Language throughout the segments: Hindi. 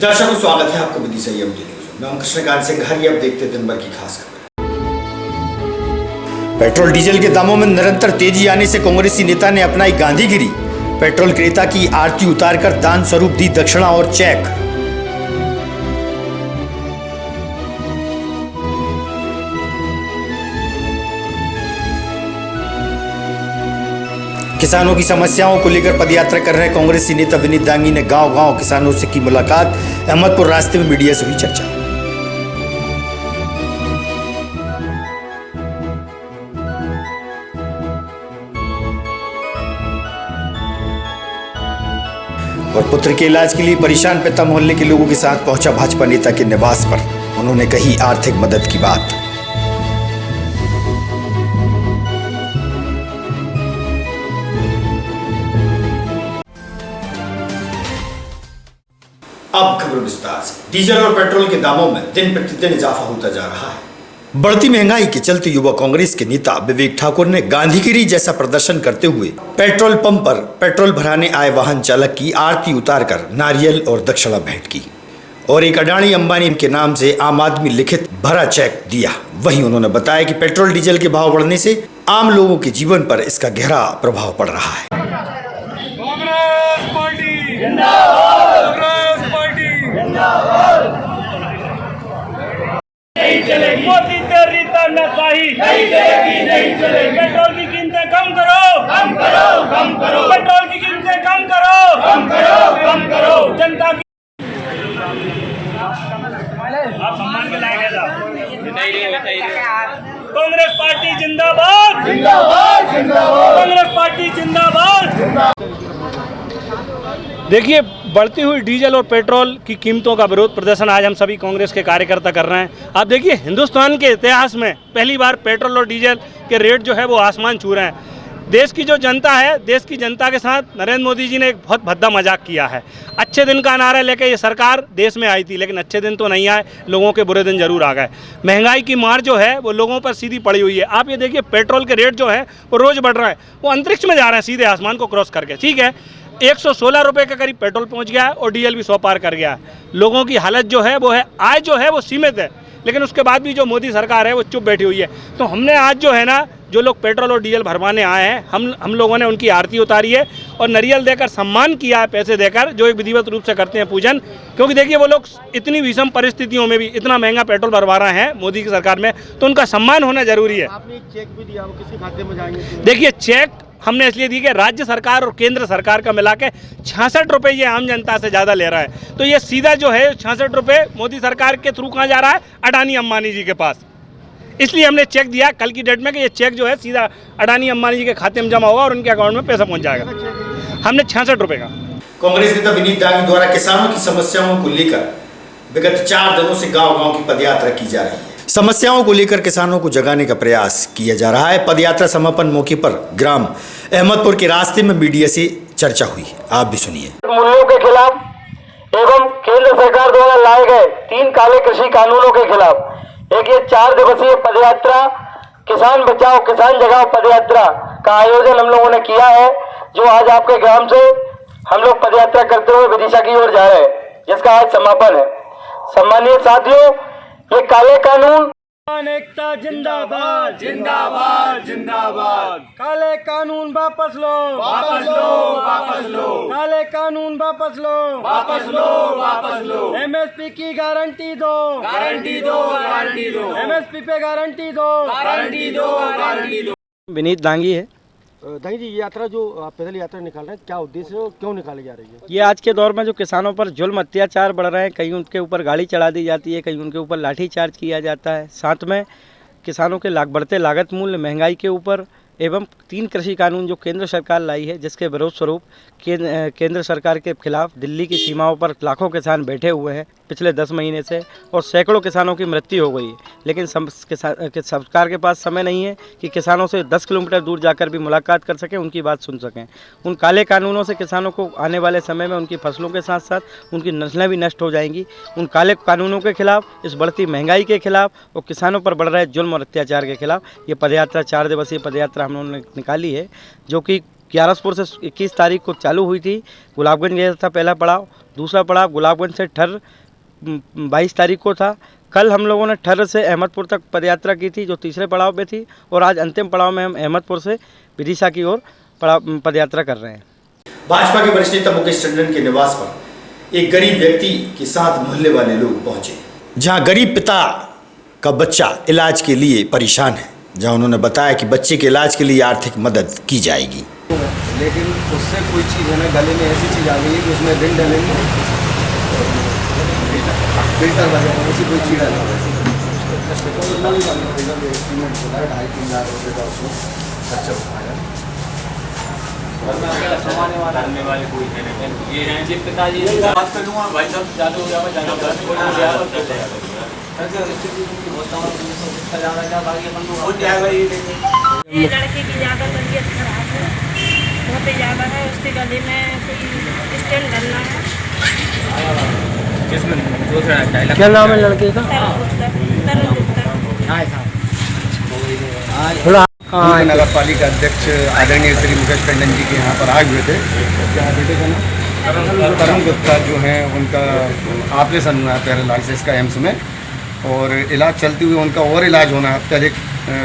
दर्शकों स्वागत है आपका विधि संयम न्यूज में। मैं कृष्णकांत सिंघारी। अब देखते हैं दिन भर की खास खबर। पेट्रोल डीजल के दामों में निरंतर तेजी आने से कांग्रेसी नेता ने अपनाई गांधीगिरी। पेट्रोल क्रेता की आरती उतारकर दान स्वरूप दी दक्षिणा और चेक। किसानों की समस्याओं को लेकर पदयात्रा कर रहे कांग्रेसी नेता विनीत दांगी ने गांव-गांव किसानों से की मुलाकात। अहमदपुर रास्ते में मीडिया से हुई चर्चा। और पुत्र के इलाज के लिए परेशान पिता मोहल्ले के लोगों के साथ पहुंचा भाजपा नेता के निवास पर। उन्होंने कही आर्थिक मदद की बात। अब खबर विस्तार से। डीजल और पेट्रोल के दामों में दिन प्रतिदिन इजाफा होता जा रहा है। बढ़ती महंगाई के चलते युवा कांग्रेस के नेता विवेक ठाकुर ने गांधीगिरी जैसा प्रदर्शन करते हुए पेट्रोल पंप पर पेट्रोल भराने आए वाहन चालक की आरती उतारकर नारियल और दक्षिणा भेंट की और एक अडानी अंबानी के नाम से आम आदमी लिखित भरा चेक दिया। वहीं उन्होंने बताया कि पेट्रोल डीजल के भाव बढ़ने से आम लोगों के जीवन पर इसका गहरा प्रभाव पड़ रहा है। मोदी तेरी तानाशाही नहीं चलेगी, नहीं चलेगी। पेट्रोल की कीमतें कम करो, कम करो, कम करो। पेट्रोल की कीमतें कम करो, कम करो, कम करो। जनता की आप सम्मान के लायक है साहब। कांग्रेस पार्टी जिंदाबाद, जिंदाबाद, जिंदाबाद। कांग्रेस पार्टी जिंदाबाद। देखिए, बढ़ती हुई डीजल और पेट्रोल की कीमतों का विरोध प्रदर्शन आज हम सभी कांग्रेस के कार्यकर्ता कर रहे हैं। आप देखिए, हिंदुस्तान के इतिहास में पहली बार पेट्रोल और डीजल के रेट जो है वो आसमान छू रहे हैं। देश की जो जनता है, देश की जनता के साथ नरेंद्र मोदी जी ने एक बहुत भद्दा मजाक किया है। अच्छे दिन का नारा लेकर ये सरकार देश में आई थी, लेकिन अच्छे दिन तो नहीं आए, लोगों के बुरे दिन जरूर आ गए। महंगाई की मार जो है वो लोगों पर सीधी पड़ी हुई है। आप ये देखिए, पेट्रोल के रेट जो है वो रोज़ बढ़ रहा है, वो अंतरिक्ष में जा रहे हैं, सीधे आसमान को क्रॉस करके। ठीक है, 116 रुपये के करीब पेट्रोल पहुंच गया है और डीजल भी 100 पार कर गया है। लोगों की हालत जो है वो है, आय जो है वो सीमित है, लेकिन उसके बाद भी जो मोदी सरकार है वो चुप बैठी हुई है। तो हमने आज जो है ना, जो लोग पेट्रोल और डीजल भरवाने आए हैं, हम लोगों ने उनकी आरती उतारी है और नारियल देकर सम्मान किया है, पैसे देकर, जो एक विधिवत रूप से करते हैं पूजन। क्योंकि देखिए, वो लोग इतनी विषम परिस्थितियों में भी इतना महंगा पेट्रोल भरवा रहे हैं मोदी की सरकार में, तो उनका सम्मान होना जरूरी है। आपने एक चेक भी दिया, वो किसके खाते में जाएंगे? देखिए, चेक हमने इसलिए दी कि राज्य सरकार और केंद्र सरकार का मिला के 66 रुपये ये आम जनता से ज़्यादा ले रहा है। तो ये सीधा जो है 66 रुपये मोदी सरकार के थ्रू कहाँ जा रहा है? अडानी अंबानी जी के पास। इसलिए हमने चेक दिया कल की डेट में कि ये चेक जो है सीधा अडानी अंबानी जी के खाते में जमा होगा और उनके अकाउंट में पैसा पहुँच जाएगा। हमने 66 रुपये का। कांग्रेस नेता विनीत दांगी द्वारा किसानों की समस्याओं को लेकर विगत 4 दिनों से गाँव-गाँव की पदयात्रा की जा रही है। समस्याओं को लेकर किसानों को जगाने का प्रयास किया जा रहा है। पदयात्रा समापन मौके पर ग्राम अहमदपुर के रास्ते में मीडिया से चर्चा हुई। आप भी सुनिए। मूल्यों के खिलाफ एवं केंद्र सरकार द्वारा लाए गए 3 काले कृषि कानूनों के खिलाफ एक ये 4 दिवसीय पदयात्रा, किसान बचाओ किसान जगाओ पदयात्रा का आयोजन हम लोगों ने किया है, जो आज आपके ग्राम से हम लोग पदयात्रा करते हुए विदिशा की ओर जा रहे हैं, जिसका आज समापन है। सम्मानित साथियों, ये काले कानून एकता जिंदाबाद, जिंदाबाद, जिंदाबाद। काले कानून वापस लो, वापस लो, वापस लो। काले कानून वापस लो, वापस लो, वापस लो। एमएसपी की गारंटी दो, गारंटी दो, गारंटी दो। एमएसपी पे गारंटी दो, गारंटी दो, गारंटी दो। विनीत दांगी है। दांगी जी, ये यात्रा जो आप पैदल यात्रा निकाल रहे हैं, क्या उद्देश्य है और क्यों निकाली जा रही है? ये आज के दौर में जो किसानों पर जुल्म अत्याचार बढ़ रहे हैं, कहीं उनके ऊपर गाड़ी चढ़ा दी जाती है, कहीं उनके ऊपर लाठी चार्ज किया जाता है। साथ में किसानों के बढ़ते लागत मूल्य, महंगाई के ऊपर एवं 3 कृषि कानून जो केंद्र सरकार लाई है, जिसके विरोध स्वरूप केंद्र सरकार के खिलाफ दिल्ली की सीमाओं पर लाखों किसान बैठे हुए हैं पिछले 10 महीने से, और सैकड़ों किसानों की मृत्यु हो गई है। लेकिन सरकार के पास समय नहीं है कि किसानों से 10 किलोमीटर दूर जाकर भी मुलाकात कर सकें, उनकी बात सुन सकें। उन काले कानूनों से किसानों को आने वाले समय में उनकी फसलों के साथ साथ उनकी नस्लें भी नष्ट हो जाएंगी। उन काले कानूनों के खिलाफ, इस बढ़ती महंगाई के खिलाफ और किसानों पर बढ़ रहे जुल्म और अत्याचार के खिलाफ ये पदयात्रा, 4 दिवसीय पदयात्रा हम लोगों ने निकाली है, जो कि ग्यारसपुर से 21 तारीख को चालू हुई थी। गुलाबगंज गया था पहला पड़ाव, दूसरा पड़ाव गुलाबगंज से ठर 22 तारीख को था। कल हम लोगों ने ठर से अहमदपुर तक पदयात्रा की थी जो तीसरे पड़ाव पे थी, और आज अंतिम पड़ाव में हम अहमदपुर से विदिशा की ओर पदयात्रा कर रहे हैं। भाजपा के वरिष्ठ नेता मुकेश टंडन के निवास पर एक गरीब व्यक्ति के साथ मोहल्ले वाले लोग पहुंचे, जहां गरीब पिता का बच्चा इलाज के लिए परेशान है, जहां उन्होंने बताया कि बच्चे के इलाज के लिए आर्थिक मदद की जाएगी। लेकिन उससे कोई चीज़ है ना, गले में ऐसी चीज़ आ गई है कि उसमें रिंग डालेंगे, फिल्टर वगैरह ऐसी कोई चीज़ आ गई। 2.5-3 लाख रुपये का उसको खर्चा उठाया। वाले कोई ये हैं जी पिताजी बात कर लूँगा भाई साहब, ज़्यादा हो जाएगा ये लड़के की ज़्यादा तबीयत खराब है, बहुत ही ज़्यादा है, उसके गले में कोई स्टेंट डालना है। क्या नाम है लड़के का? नगर पालिका अध्यक्ष आदरणीय श्री मुकेश टंडन जी के यहाँ पर आए हुए थे। क्या बेटे का नाम? तरुण गुप्ता जो हैं, उनका ऑपरेशन हुआ है पैरालिसिस का एम्स में, और इलाज चलते हुए उनका और इलाज होना अत्यधिक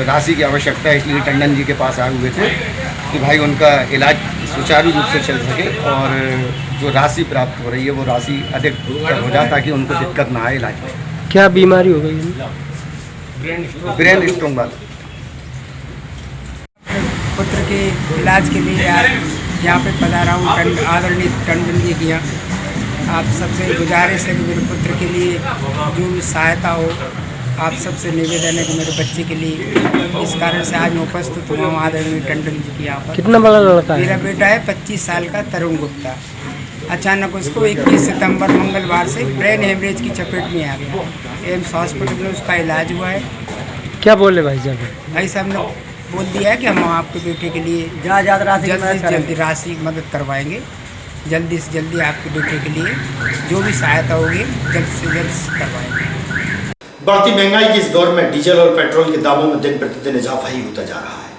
राशि की आवश्यकता है, इसलिए टंडन जी के पास आए हुए थे कि भाई उनका इलाज सुचारू रूप से चल सके और जो राशि प्राप्त हो रही है वो राशि अधिक हो जाए ताकि उनको दिक्कत ना आए इलाज में। क्या बीमारी हो गई? ब्रेन स्ट्रोक वाला। पुत्र के इलाज के लिए यहाँ पे पधारा हूँ आदरणीय टंडन जी के यहाँ। आप सबसे गुजारिश है कि मेरे पुत्र के लिए जो भी सहायता हो, आप सबसे निवेदन है कि मेरे बच्चे के लिए, इस कारण से आज मैं उपस्थित हुआ हूँ आदरणीय टंडन जी के यहाँ पर। कितना बड़ा लड़का है? मेरा बेटा है 25 साल का तरुण गुप्ता। अचानक उसको 21 सितंबर मंगलवार से ब्रेन हेमरेज की चपेट में आ गया। एम्स हॉस्पिटल में उसका इलाज हुआ है। क्या बोले भाई साहब? भाई साहब ने बोल दिया है कि हम आपके बेटे के लिए जल्दी राशि मदद करवाएंगे। जल्दी से जल्दी आपके बेटे के लिए जो भी सहायता होगी जल्द से जल्द करवाएंगे। बढ़ती महंगाई के इस दौर में डीजल और पेट्रोल के दामों में दिन प्रतिदिन इजाफा ही होता जा रहा है।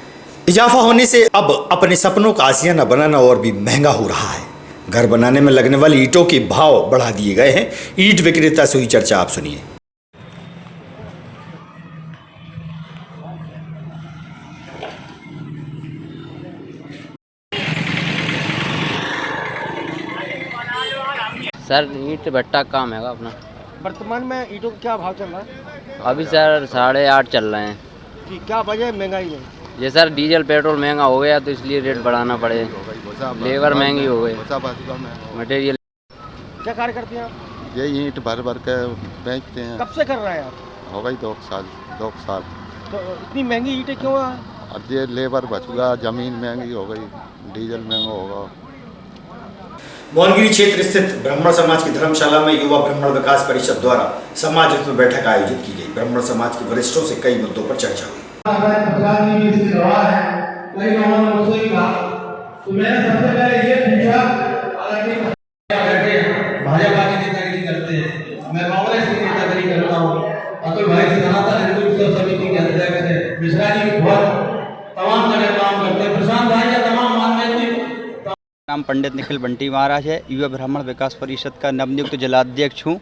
इजाफा होने से अब अपने सपनों का आशियाना बनाना और भी महंगा हो रहा है। घर बनाने में लगने वाली ईंटों के भाव बढ़ा दिए गए हैं। ईंट विक्रेता से हुई चर्चा, आप सुनिए। सर ईंट भट्टा काम है अपना। वर्तमान में ईंटों का क्या भाव चल रहा है? अभी सर 8.5 चल रहे हैं। कि क्या वजह है महंगाई में? ये सर डीजल पेट्रोल महंगा हो गया तो इसलिए रेट बढ़ाना पड़े, लेबर महंगी हो गई, मटेरियल। क्या कार्य करते हैं आप? ये ईंट भर भर के बेचते हैं। कब से कर रहे हैं आप? हो गई 2 साल। तो इतनी महंगी ईंटें क्यों है? अब ये लेबर बचूगा, जमीन महंगी हो गई, डीजल महंगा होगा। मोहनगिरी क्षेत्र स्थित ब्राह्मण समाज की धर्मशाला में युवा ब्राह्मण विकास परिषद द्वारा समाज हित में बैठक आयोजित की गई। ब्राह्मण समाज के वरिष्ठों से कई मुद्दों पर चर्चा हुई। भाजपा की नेतागिरी करते हैं, मैं कांग्रेस की नेतागिरी करता हूँ। अतुल भाई सनातन हिंदू उत्सव समिति के अध्यक्ष है, मिश्रा जी बहुत तमाम जगह काम करते हैं, प्रशांत भाई या तमाम मान्यता। नाम पंडित निखिल बंटी महाराज है, युवा ब्राह्मण विकास परिषद का नवनियुक्त जिलाध्यक्ष हूँ।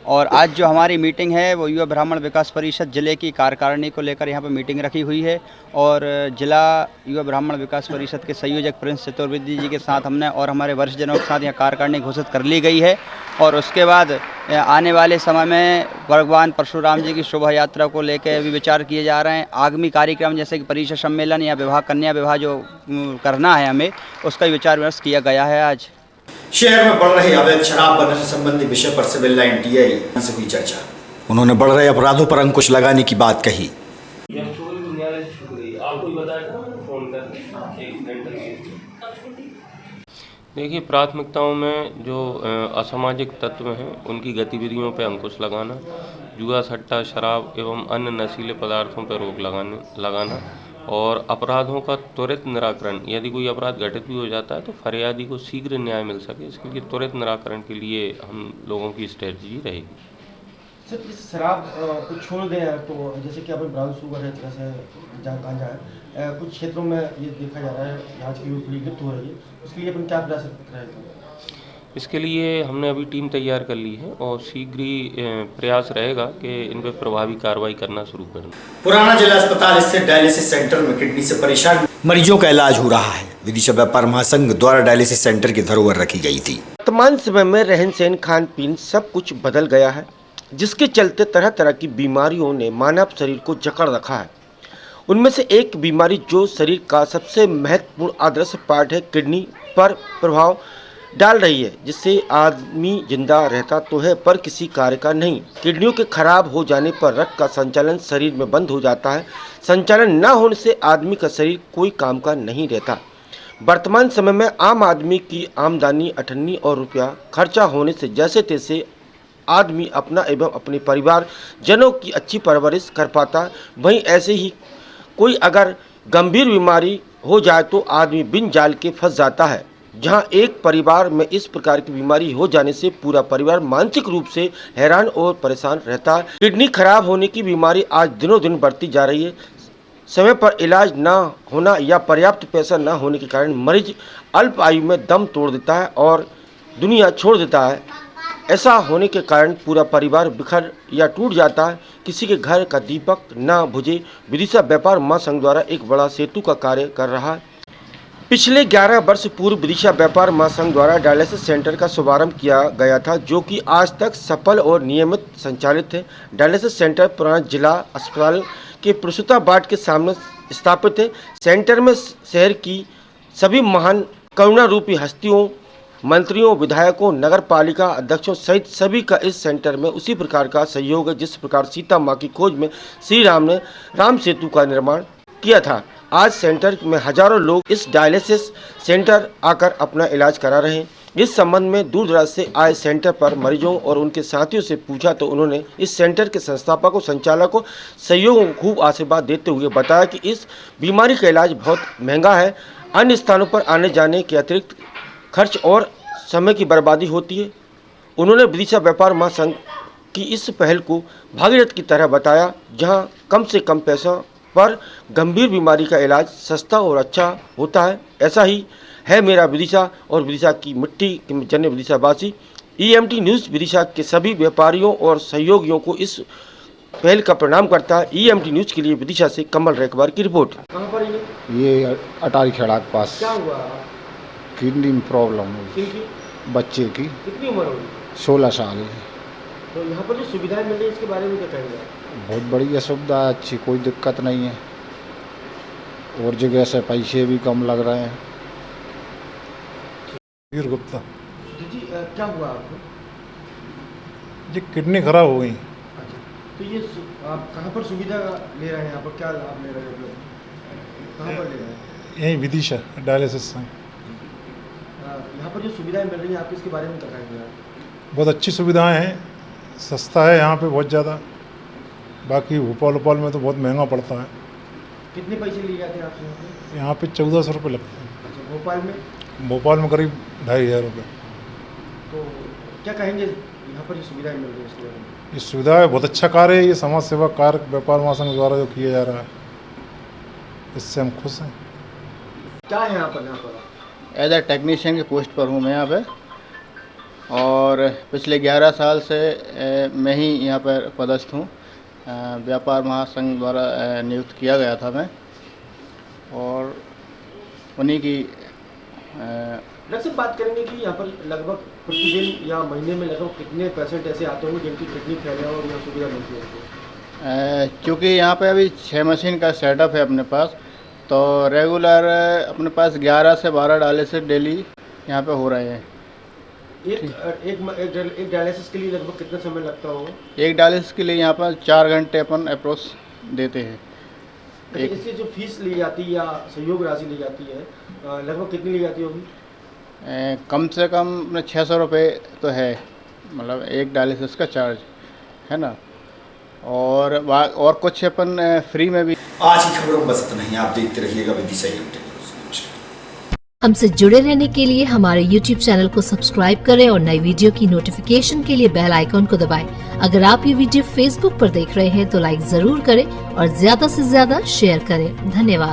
और आज जो हमारी मीटिंग है वो युवा ब्राह्मण विकास परिषद जिले की कार्यकारिणी को लेकर यहाँ पर मीटिंग रखी हुई है। और जिला युवा ब्राह्मण विकास परिषद के संयोजक प्रिंस चतुर्वेदी जी के साथ हमने और हमारे वरिष्ठजनों के साथ यहाँ कार्यकारिणी घोषित कर ली गई है। और उसके बाद आने वाले समय में भगवान परशुराम जी की शोभा यात्रा को लेकर भी विचार किए जा रहे हैं। आगामी कार्यक्रम जैसे कि परिषद सम्मेलन या विवाह कन्या विवाह जो करना है हमें, उसका विचार विमर्श किया गया है। आज शहर में बढ़ रही अवैध शराब बनने संबंधी विषय पर सिविल लाइन टीआई से हुई चर्चा। उन्होंने बढ़ रहे अपराधों पर अंकुश लगाने की बात कही। देखिए, प्राथमिकताओं में जो असामाजिक तत्व हैं उनकी गतिविधियों पर अंकुश लगाना, जुआ सट्टा शराब एवं अन्य नशीले पदार्थों पर रोक लगाना और अपराधों का त्वरित निराकरण। यदि कोई अपराध घटित भी हो जाता है तो फरियादी को शीघ्र न्याय मिल सके, इसके लिए त्वरित निराकरण के लिए हम लोगों की स्ट्रेटजी रहेगी। सर इस शराब को छोड़ दें तो जैसे कि अपन ब्राउन शुगर है, तरह से जहाँ कहा जाए कुछ क्षेत्रों में ये देखा जा रहा है आज की युवा पीढ़ी लिप्त हो रही है, उसके लिए अपन क्या प्रयास रहेगा? इसके लिए हमने अभी टीम तैयार कर ली है और शीघ्र ही प्रयास रहेगा कि इन पर प्रभावी कार्रवाई करना शुरू करें। पुराना जिला अस्पताल स्थित डायलिसिस सेंटर में किडनी से परेशान मरीजों का इलाज हो रहा है। विदिशा व्यापार महासंघ द्वारा डायलिसिस सेंटर की धरोहर रखी गई थी। वर्तमान समय में रहन सहन, खान पीन सब कुछ बदल गया है, जिसके चलते तरह तरह की बीमारियों ने मानव शरीर को जकड़ रखा है। उनमें से एक बीमारी जो शरीर का सबसे महत्वपूर्ण आदर्श पार्ट है, किडनी पर प्रभाव डाल रही है, जिससे आदमी जिंदा रहता तो है पर किसी कार्य का नहीं। किडनियों के खराब हो जाने पर रक्त का संचालन शरीर में बंद हो जाता है। संचालन न होने से आदमी का शरीर कोई काम का नहीं रहता। वर्तमान समय में आम आदमी की आमदनी 98 और रुपया खर्चा होने से जैसे तैसे आदमी अपना एवं अपने परिवार जनों की अच्छी परवरिश कर पाता। वहीं ऐसे ही कोई अगर गंभीर बीमारी हो जाए तो आदमी बिन जाल के फंस जाता है। जहां एक परिवार में इस प्रकार की बीमारी हो जाने से पूरा परिवार मानसिक रूप से हैरान और परेशान रहता है। किडनी खराब होने की बीमारी आज दिनों दिन बढ़ती जा रही है। समय पर इलाज न होना या पर्याप्त पैसा न होने के कारण मरीज अल्प आयु में दम तोड़ देता है और दुनिया छोड़ देता है। ऐसा होने के कारण पूरा परिवार बिखर या टूट जाता है। किसी के घर का दीपक न बुझे। विदिशा व्यापार महासंघ द्वारा एक बड़ा सेतु का कार्य कर रहा है। पिछले 11 वर्ष पूर्व विदिशा व्यापार महासंघ द्वारा डायलिसिस सेंटर का शुभारंभ किया गया था, जो कि आज तक सफल और नियमित संचालित है। डायलिसिस सेंटर पुराना जिला अस्पताल के पुरुषोत्तम बाट के सामने स्थापित है। सेंटर में शहर की सभी महान करुणा रूपी हस्तियों, मंत्रियों, विधायकों, नगर पालिका अध्यक्षों सहित सभी का इस सेंटर में उसी प्रकार का सहयोग है जिस प्रकार सीता माँ की खोज में श्री राम ने राम सेतु का निर्माण किया था। आज सेंटर में हजारों लोग इस डायलिसिस सेंटर आकर अपना इलाज करा रहे हैं। इस संबंध में दूर दराज से आए सेंटर पर मरीजों और उनके साथियों से पूछा तो उन्होंने इस सेंटर के संस्थापकों, संचालकों, सहयोगों को खूब आशीर्वाद देते हुए बताया कि इस बीमारी का इलाज बहुत महंगा है। अन्य स्थानों पर आने जाने के अतिरिक्त खर्च और समय की बर्बादी होती है। उन्होंने विदिशा व्यापार महासंघ की इस पहल को भागीरथ की तरह बताया, जहां कम से कम पैसा पर गंभीर बीमारी का इलाज सस्ता और अच्छा होता है। ऐसा ही है मेरा विदिशा और विदिशा की मिट्टी के जन्य विदिशावासी। EMT न्यूज़ विदिशा के सभी व्यापारियों और सहयोगियों को इस पहल का प्रणाम करता है। EMT न्यूज़ के लिए विदिशा से कमल रेखवार की रिपोर्ट। कहाँ पर ये अटारी खेड़ा के पास। क्या हुआ? किडनी में प्रॉब्लम हुई बच्चे की। कितनी उम्र होगी? 16 साल है। तो यहाँ पर जो सुविधाएं मिल रही है इसके बारे में क्या कहेंगे? बहुत बढ़िया सुविधा है, अच्छी, कोई दिक्कत नहीं है और जगह से पैसे भी कम लग रहे हैं। गुप्ता जी क्या हुआ आपको? जी किडनी खराब हो गई। अच्छा, तो ये आप कहाँ पर सुविधा ले रहे हैं? यहाँ पर क्या लाभ ले रहे हैं? कहाँ पर ले रहे हैं? यहीं विदिशा डायलिसिस से। यहाँ पर जो सुविधाएं मिल रही हैं आप इसके बारे में क्या कहेंगे? बहुत अच्छी सुविधाएं हैं, सस्ता है यहाँ पे बहुत ज़्यादा। बाकी भोपाल में तो बहुत महंगा पड़ता है। कितने पैसे लिए जाते हैं आपसे? यहाँ पे 1400 रुपये लगते हैं। अच्छा, भोपाल में? भोपाल में करीब 2500 रुपये। तो क्या कहेंगे यहाँ पर जो सुविधाएं मिल रही है इसके बारे में? ये सुविधा है, बहुत अच्छा कार्य है। ये समाज सेवा कार्य व्यापार महासंघ द्वारा जो किया जा रहा है, इससे हम खुश हैं। क्या है यहाँ पर? एज ए टेक्नीशियन के पोस्ट पर हूँ मैं यहाँ पे, और पिछले 11 साल से मैं ही यहाँ पर पदस्थ हूँ। व्यापार महासंघ द्वारा नियुक्त किया गया था मैं, और उन्हीं की से बात करेंगे कि यहाँ पर लगभग प्रतिदिन या महीने में लगभग कितने पेशेंट ऐसे आते होंगे जिनकी किडनी फेल है और यहाँ सुविधा मिलती है? क्योंकि यहाँ पे अभी 6 मशीन का सेटअप है अपने पास, तो रेगुलर अपने पास 11 से 12 डायलिसिस डेली यहाँ पे हो रहे हैं। एक डायलिसिस के लिए लगभग कितना समय लगता होगा? एक डायलिसिस के लिए यहाँ पर 4 घंटे अपन अप्रोक्स देते हैं। इसकी जो फीस ली जाती है या सहयोग राशि ली जाती है लगभग कितनी ली जाती होगी? कम से कम 600 रुपये तो है, मतलब एक डायलिसिस का चार्ज है ना, और कुछ अपन फ्री में भी। आज की खबरों में बस इतना ही। आप देखते रहिएगा विदिशा EMT न्यूज़। हमसे जुड़े रहने के लिए हमारे YouTube चैनल को सब्सक्राइब करें और नई वीडियो की नोटिफिकेशन के लिए बेल आइकॉन को दबाएं। अगर आप ये वीडियो Facebook पर देख रहे हैं तो लाइक जरूर करें और ज्यादा से ज्यादा शेयर करें। धन्यवाद।